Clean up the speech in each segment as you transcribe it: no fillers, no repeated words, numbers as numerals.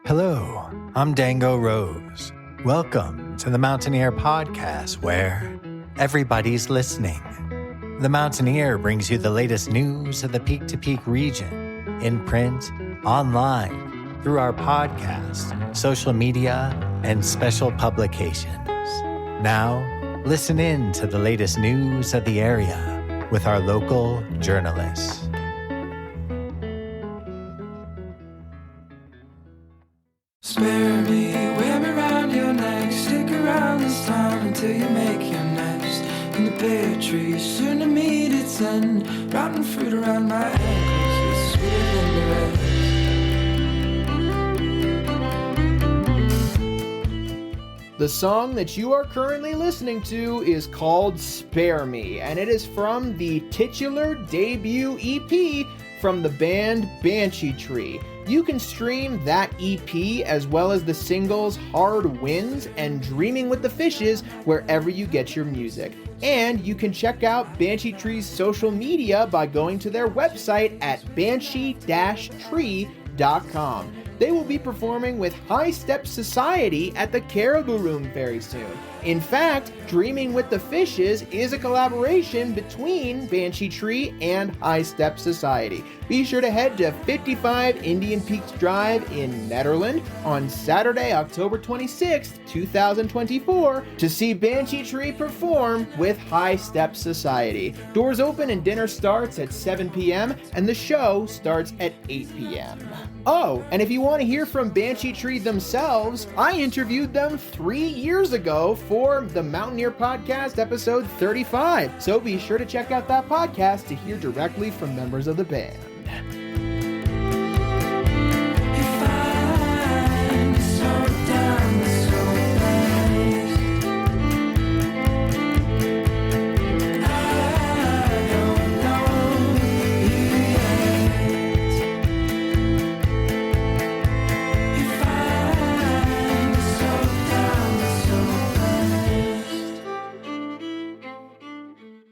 Hello, I'm Dango Rose. Welcome to the Mountaineer Podcast, where everybody's listening. The Mountaineer brings you the latest news of the Peak to Peak region, in print, online, through our podcast, social media, and special publications. Now, listen in to the latest news of the area with our local journalists. Spare me, wear me round your neck. Stick around this time until you make your nest in the pear tree, soon to meet its end. Rotten fruit around my ankles, it's sweeter than the rest. The song that you are currently listening to is called Spare Me, and it is from the titular debut EP from the band Banshee Tree. You can stream that EP as well as the singles Hard Winds and Dreaming with the Fishes wherever you get your music. And you can check out Banshee Tree's social media by going to their website at banshee-tree.com. They will be performing with High Step Society at the Caribou Room very soon. In fact, Dreaming with the Fishes is a collaboration between Banshee Tree and High Step Society. Be sure to head to 55 Indian Peaks Drive in Netherland on Saturday, October 26th, 2024 to see Banshee Tree perform with High Step Society. Doors open and dinner starts at 7 p.m. and the show starts at 8 p.m. Oh, and if you want to hear from Banshee Tree themselves, I interviewed them 3 years ago for the Mountaineer Podcast episode 35. So be sure to check out that podcast to hear directly from members of the band.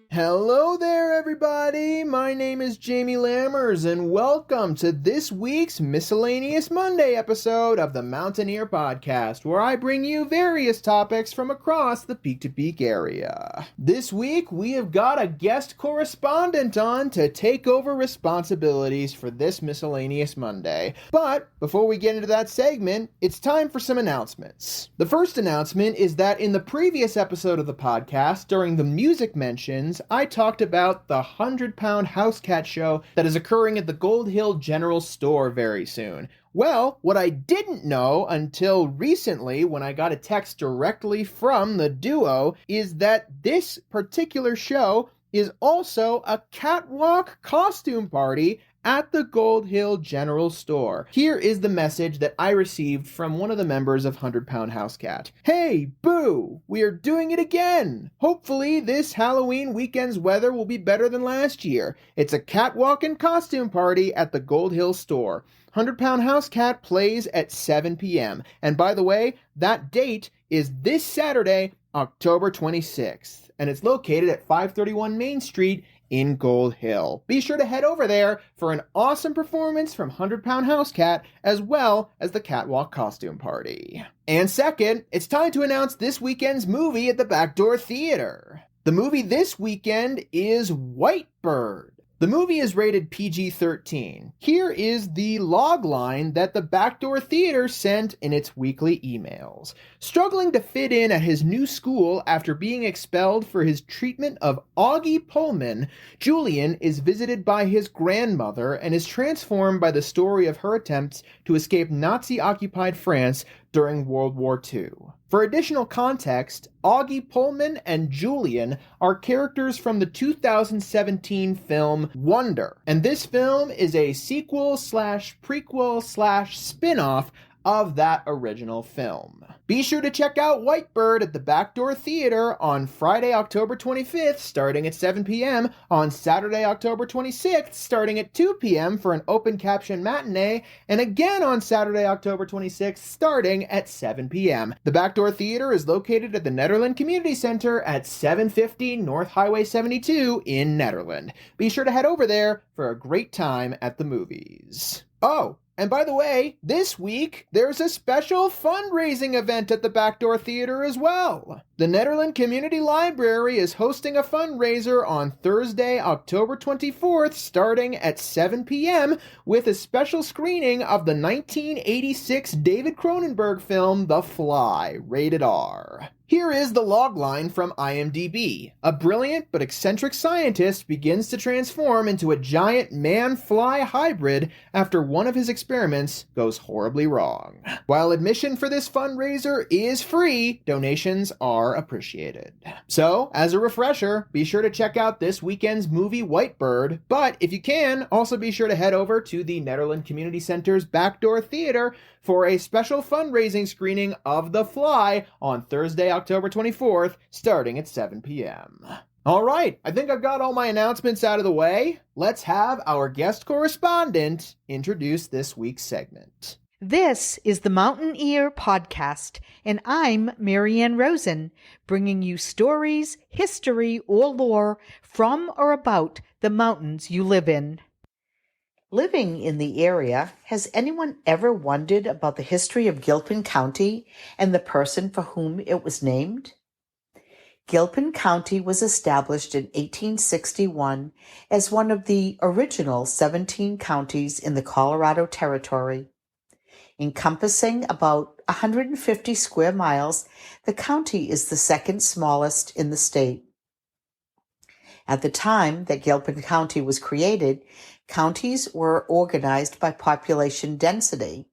Hello there, everybody. My name is Jamie Lammers, and welcome to this week's Miscellaneous Monday episode of the Mountaineer Podcast, where I bring you various topics from across the Peak to Peak area. This week, we have got a guest correspondent on to take over responsibilities for this Miscellaneous Monday. But before we get into that segment, it's time for some announcements. The first announcement is that in the previous episode of the podcast, during the music mentions, I talked about the 100-pound house cat show that is occurring at the Gold Hill General Store very soon. Well, what I didn't know until recently when I got a text directly from the duo is that this particular show is also a catwalk costume party at the Gold Hill General Store. Here is the message that I received from one of the members of 100-Pound House Cat. Hey, boo! We are doing it again! Hopefully this Halloween weekend's weather will be better than last year. It's a catwalk and costume party at the Gold Hill Store. 100-Pound House Cat plays at 7 p.m. And by the way, that date is this Saturday, October 26th. And it's located at 531 Main Street in Gold Hill. Be sure to head over there for an awesome performance from 100-Pound House Cat, as well as the catwalk costume party. And second, it's time to announce this weekend's movie at the Backdoor Theater. The movie this weekend is Whitebird. The movie is rated PG-13. Here is the log line that the Backdoor Theater sent in its weekly emails. Struggling to fit in at his new school after being expelled for his treatment of Augie Pullman, Julian is visited by his grandmother and is transformed by the story of her attempts to escape Nazi-occupied France during World War II. For additional context, Augie Pullman and Julian are characters from the 2017 film Wonder, and this film is a sequel/prequel/spin-off of that original film. Be sure to check out Whitebird at the Backdoor Theater on Friday, October 25th, starting at 7 p.m., on Saturday, October 26th, starting at 2 p.m. for an open caption matinee, and again on Saturday, October 26th, starting at 7 p.m. The Backdoor Theater is located at the Netherland Community Center at 750 North Highway 72 in Netherland. Be sure to head over there for a great time at the movies. Oh, And by the way, this week, there's a special fundraising event at the Backdoor Theater as well. The Nederland Community Library is hosting a fundraiser on Thursday, October 24th, starting at 7 p.m., with a special screening of the 1986 David Cronenberg film, The Fly, rated R. Here is the logline from IMDb. A brilliant but eccentric scientist begins to transform into a giant man-fly hybrid after one of his experiments goes horribly wrong. While admission for this fundraiser is free, donations are appreciated. So, as a refresher, be sure to check out this weekend's movie Whitebird, but if you can, also be sure to head over to the Nederland Community Center's Backdoor Theater for a special fundraising screening of The Fly on Thursday, October 24th, starting at 7 p.m. All right, I think I've got all my announcements out of the way. Let's have our guest correspondent introduce this week's segment. This is the Mountain Ear Podcast, and I'm Maryann Rosen, bringing you stories, history, or lore from or about the mountains you live in. Living in the area, has anyone ever wondered about the history of Gilpin County and the person for whom it was named? Gilpin County was established in 1861 as one of the original 17 counties in the Colorado Territory. Encompassing about 150 square miles, the county is the second smallest in the state. At the time that Gilpin County was created, counties were organized by population density.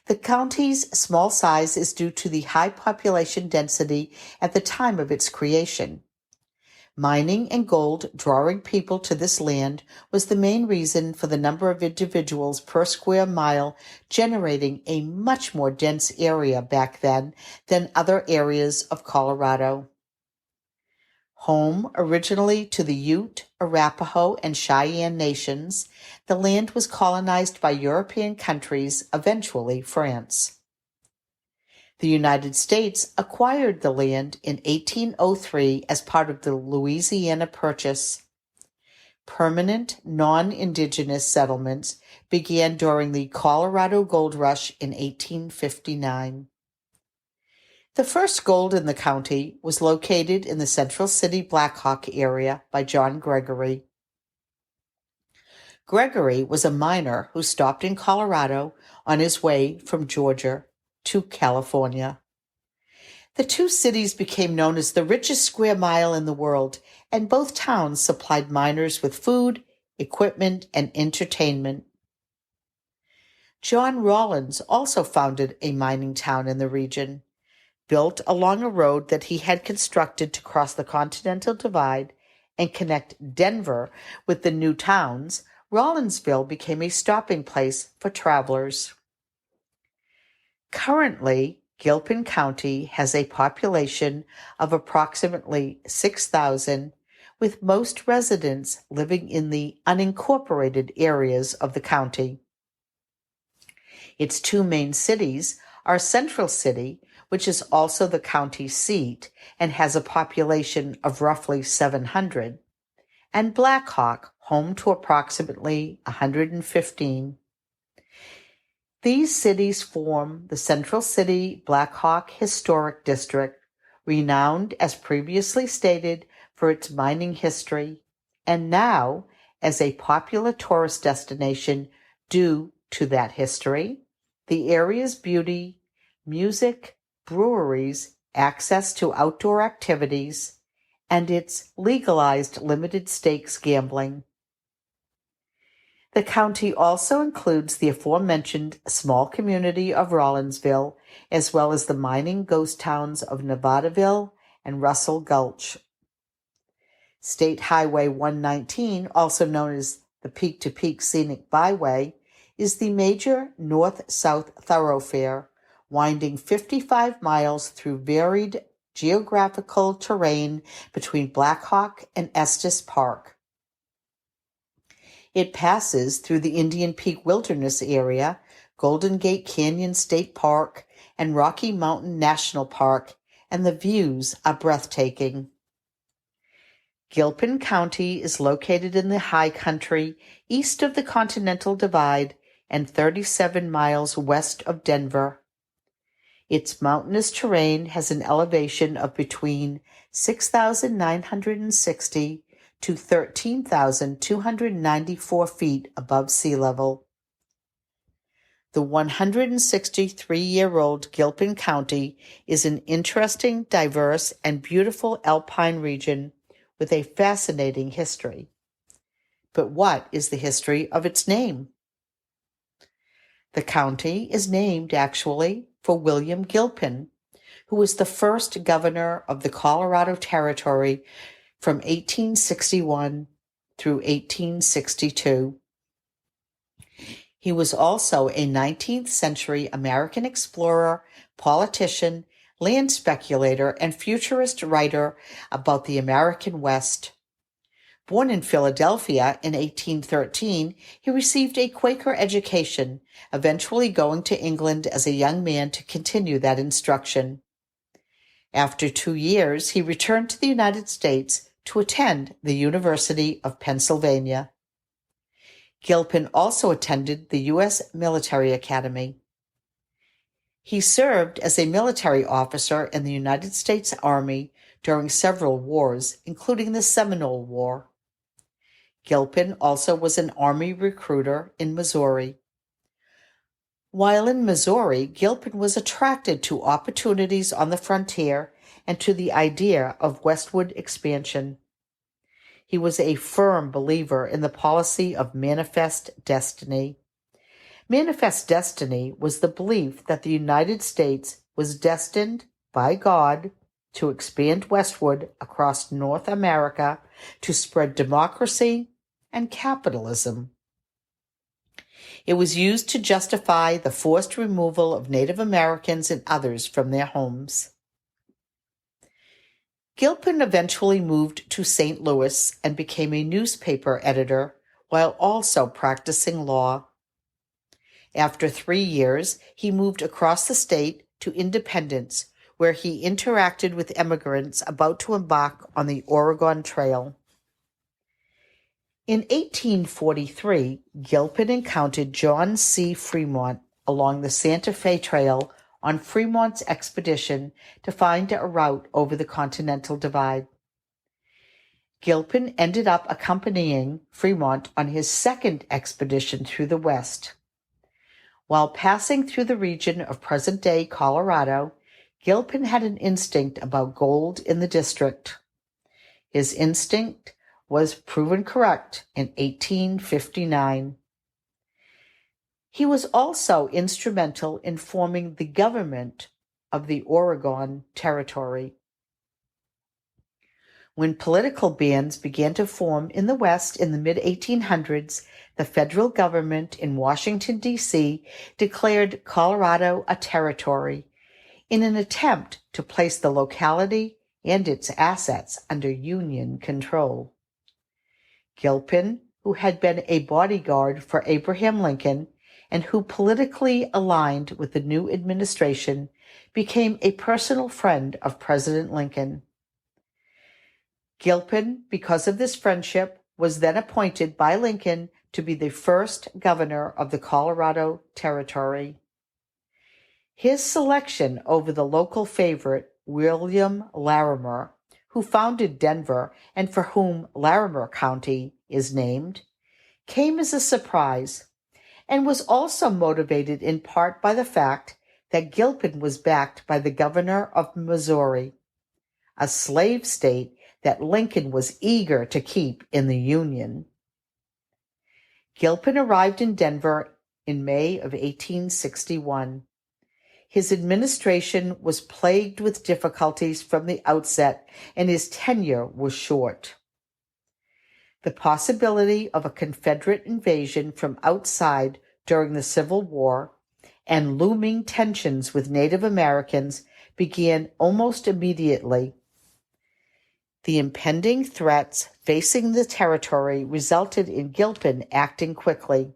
The county's small size is due to the high population density at the time of its creation. Mining and gold drawing people to this land was the main reason for the number of individuals per square mile, generating a much more dense area back then than other areas of Colorado. Home originally to the Ute, Arapaho, and Cheyenne nations, the land was colonized by European countries, eventually France. The United States acquired the land in 1803 as part of the Louisiana Purchase. Permanent non-indigenous settlements began during the Colorado Gold Rush in 1859. The first gold in the county was located in the Central City Blackhawk area by John Gregory. Gregory was a miner who stopped in Colorado on his way from Georgia to California. The two cities became known as the richest square mile in the world, and both towns supplied miners with food, equipment, and entertainment. John Rawlins also founded a mining town in the region. Built along a road that he had constructed to cross the Continental Divide and connect Denver with the new towns, Rawlinsville became a stopping place for travelers. Currently, Gilpin County has a population of approximately 6,000, with most residents living in the unincorporated areas of the county. Its two main cities are Central City, which is also the county seat and has a population of roughly 700, and Blackhawk, home to approximately 115. These cities form the Central City Blackhawk Historic District, renowned, as previously stated, for its mining history, and now as a popular tourist destination due to that history, the area's beauty, music, breweries, access to outdoor activities, and its legalized limited stakes gambling. The county also includes the aforementioned small community of Rawlinsville, as well as the mining ghost towns of Nevadaville and Russell Gulch. State Highway 119, also known as the Peak-to-Peak Scenic Byway, is the major north-south thoroughfare, winding 55 miles through varied geographical terrain between Blackhawk and Estes Park. It passes through the Indian Peak Wilderness Area, Golden Gate Canyon State Park, and Rocky Mountain National Park, and the views are breathtaking. Gilpin County is located in the high country east of the Continental Divide and 37 miles west of Denver. Its mountainous terrain has an elevation of between 6,960 to 13,294 feet above sea level. The 163-year-old Gilpin County is an interesting, diverse, and beautiful alpine region with a fascinating history. But what is the history of its name? The county is named, actually, for William Gilpin, who was the first governor of the Colorado Territory from 1861 through 1862. He was also a 19th century American explorer, politician, land speculator, and futurist writer about the American West. Born in Philadelphia in 1813, he received a Quaker education, eventually going to England as a young man to continue that instruction. After 2 years, he returned to the United States to attend the University of Pennsylvania. Gilpin also attended the U.S. Military Academy. He served as a military officer in the United States Army during several wars, including the Seminole War. Gilpin also was an Army recruiter in Missouri. While in Missouri, Gilpin was attracted to opportunities on the frontier and to the idea of westward expansion. He was a firm believer in the policy of manifest destiny. Manifest destiny was the belief that the United States was destined by God to expand westward across North America to spread democracy and capitalism. It was used to justify the forced removal of Native Americans and others from their homes. Gilpin eventually moved to St. Louis and became a newspaper editor while also practicing law. After 3 years, he moved across the state to Independence, where he interacted with immigrants about to embark on the Oregon Trail. In 1843, Gilpin encountered John C. Fremont along the Santa Fe Trail on Fremont's expedition to find a route over the Continental Divide. Gilpin ended up accompanying Fremont on his second expedition through the West. While passing through the region of present-day Colorado, Gilpin had an instinct about gold in the district. His instinct was proven correct in 1859. He was also instrumental in forming the government of the Oregon Territory. When political bands began to form in the West in the mid-1800s, the federal government in Washington, D.C. declared Colorado a territory in an attempt to place the locality and its assets under Union control. Gilpin, who had been a bodyguard for Abraham Lincoln and who politically aligned with the new administration, became a personal friend of President Lincoln. Gilpin, because of this friendship, was then appointed by Lincoln to be the first governor of the Colorado Territory. His selection over the local favorite, William Larimer, who founded Denver and for whom Larimer County is named, came as a surprise and was also motivated in part by the fact that Gilpin was backed by the governor of Missouri, a slave state that Lincoln was eager to keep in the Union. Gilpin arrived in Denver in May of 1861. His administration was plagued with difficulties from the outset, and his tenure was short. The possibility of a Confederate invasion from outside during the Civil War and looming tensions with Native Americans began almost immediately. The impending threats facing the territory resulted in Gilpin acting quickly.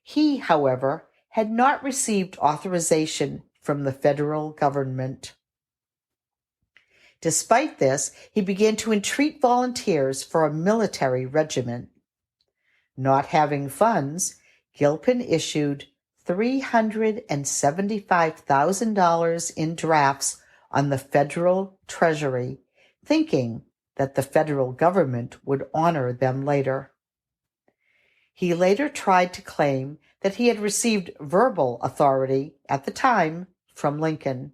He, however, had not received authorization from the federal government. Despite this, he began to entreat volunteers for a military regiment. Not having funds, Gilpin issued $375,000 in drafts on the federal treasury, thinking that the federal government would honor them later. He later tried to claim that he had received verbal authority at the time from Lincoln.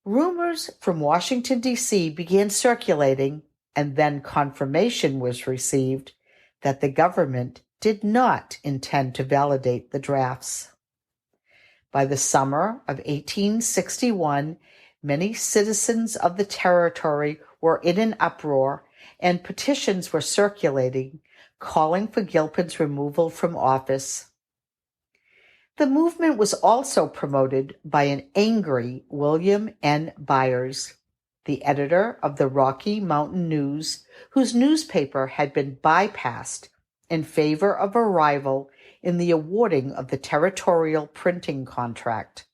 Rumors from Washington, D.C. began circulating, and then confirmation was received that the government did not intend to validate the drafts. By the summer of 1861, many citizens of the territory were in an uproar, and petitions were circulating calling for Gilpin's removal from office. The movement was also promoted by an angry William N. Byers, the editor of the Rocky Mountain News, whose newspaper had been bypassed in favor of a rival in the awarding of the territorial printing contract.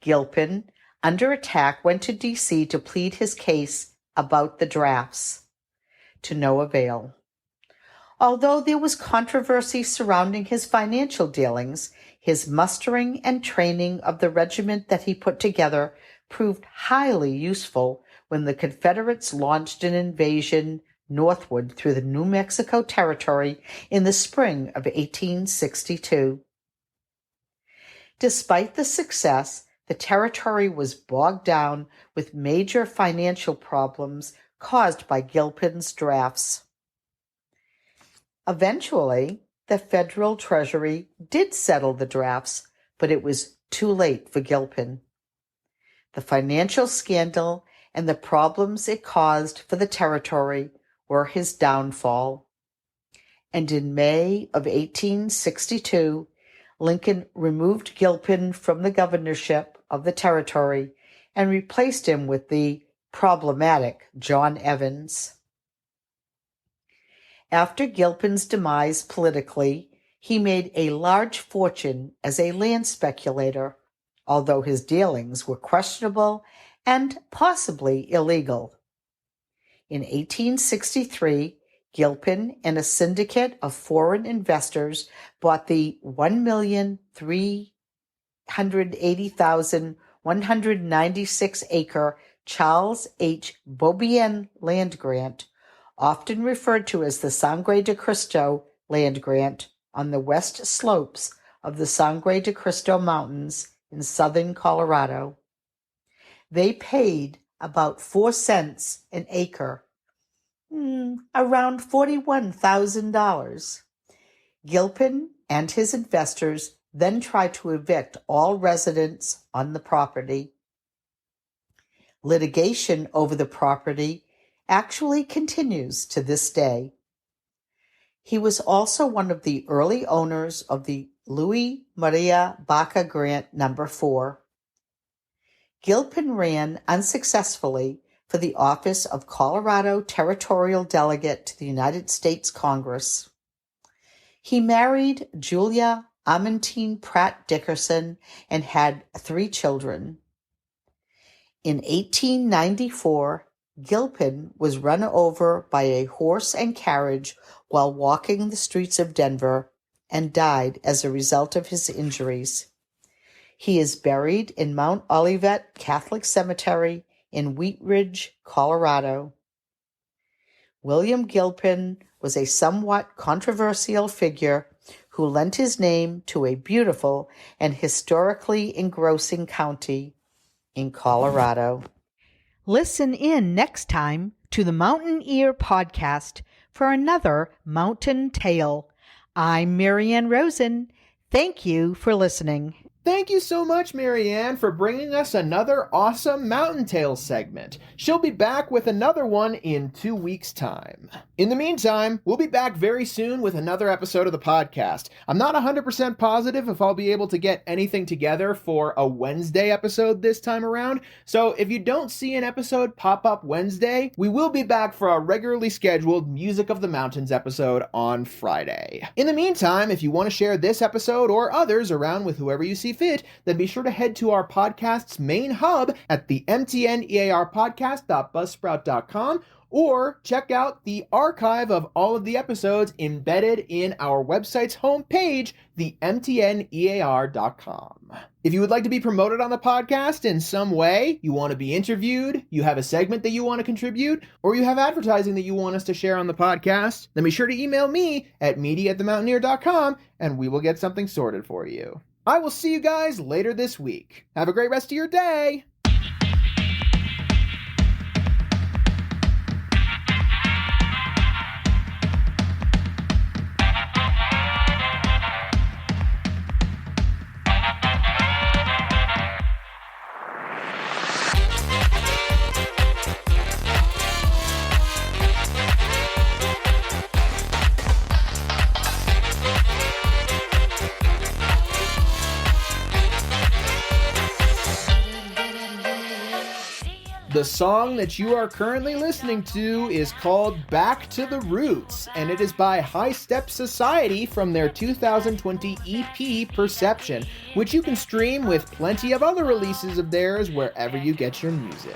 Gilpin, under attack, went to D.C. to plead his case about the drafts, to no avail. Although there was controversy surrounding his financial dealings, his mustering and training of the regiment that he put together proved highly useful when the Confederates launched an invasion northward through the New Mexico Territory in the spring of 1862. Despite the success, the territory was bogged down with major financial problems caused by Gilpin's drafts. Eventually, the federal treasury did settle the drafts, but it was too late for Gilpin. The financial scandal and the problems it caused for the territory were his downfall. And in May of 1862, Lincoln removed Gilpin from the governorship of the territory and replaced him with the problematic John Evans. After Gilpin's demise politically, he made a large fortune as a land speculator, although his dealings were questionable and possibly illegal. In 1863, Gilpin and a syndicate of foreign investors bought the 1,380,196-acre Charles H. Beaubien land grant, often referred to as the Sangre de Cristo land grant, on the west slopes of the Sangre de Cristo Mountains in southern Colorado. They paid about 4 cents an acre, around $41,000. Gilpin and his investors then tried to evict all residents on the property. Litigation over the property actually continues to this day. He was also one of the early owners of the Louis Maria Baca Grant No. 4. Gilpin ran unsuccessfully for the office of Colorado Territorial Delegate to the United States Congress. He married Julia Amantine Pratt Dickerson and had 3 children. In 1894, Gilpin was run over by a horse and carriage while walking the streets of Denver and died as a result of his injuries. He is buried in Mount Olivet Catholic Cemetery in Wheat Ridge, Colorado. William Gilpin was a somewhat controversial figure who lent his name to a beautiful and historically engrossing county in Colorado. Listen in next time to the Mountain Ear Podcast for another mountain tale. I'm Maryann Rosen. Thank you for listening. Thank you so much, Maryann, for bringing us another awesome Mountain Tales segment. She'll be back with another one in 2 weeks' time. In the meantime, we'll be back very soon with another episode of the podcast. I'm not 100% positive if I'll be able to get anything together for a Wednesday episode this time around, so if you don't see an episode pop up Wednesday, we will be back for a regularly scheduled Music of the Mountains episode on Friday. In the meantime, if you want to share this episode or others around with whoever you see fit, then be sure to head to our podcast's main hub at the mtnearpodcast.buzzsprout.com, or check out the archive of all of the episodes embedded in our website's homepage, themtnear.com. If you would like to be promoted on the podcast in some way, you want to be interviewed, you have a segment that you want to contribute, or you have advertising that you want us to share on the podcast, then be sure to email me at media@themountaineer.com and we will get something sorted for you. I will see you guys later this week. Have a great rest of your day. The song that you are currently listening to is called Back to the Roots, and it is by High Step Society from their 2020 EP Perception, which you can stream with plenty of other releases of theirs wherever you get your music.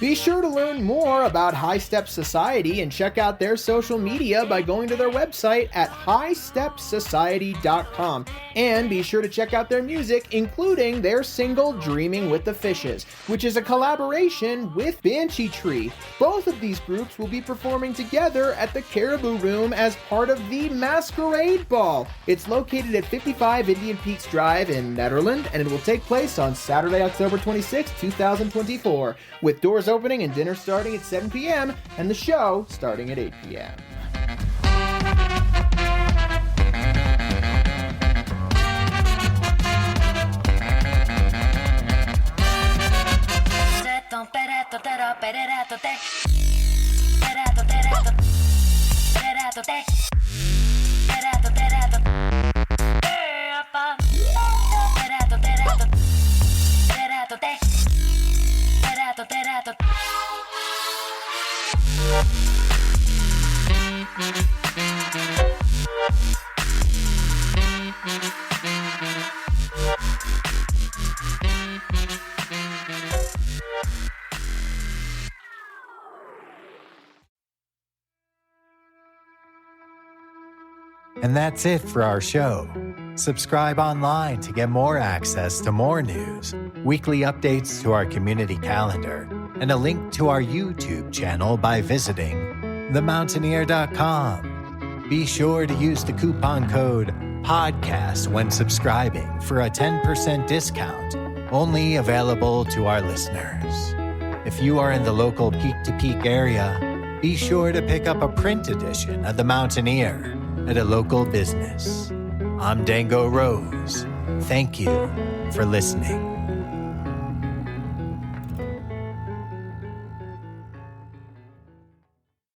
Be sure to learn more about High Step Society and check out their social media by going to their website at highstepsociety.com. And be sure to check out their music, including their single Dreaming with the Fishes, which is a collaboration with Banshee Tree. Both of these groups will be performing together at the Caribou Room as part of the Masquerade Ball. It's located at 55 Indian Peaks Drive in Netherlands, and it will take place on Saturday, October 26, 2024, with doors opening and dinner starting at 7 p.m. and the show starting at 8 p.m. And that's it for our show. Subscribe online to get more access to more news, weekly updates to our community calendar, and a link to our YouTube channel by visiting themountaineer.com. Be sure to use the coupon code PODCAST when subscribing for a 10% discount, only available to our listeners. If you are in the local Peak-to-Peak area, be sure to pick up a print edition of The Mountaineer at a local business. I'm Dango Rose. Thank you for listening.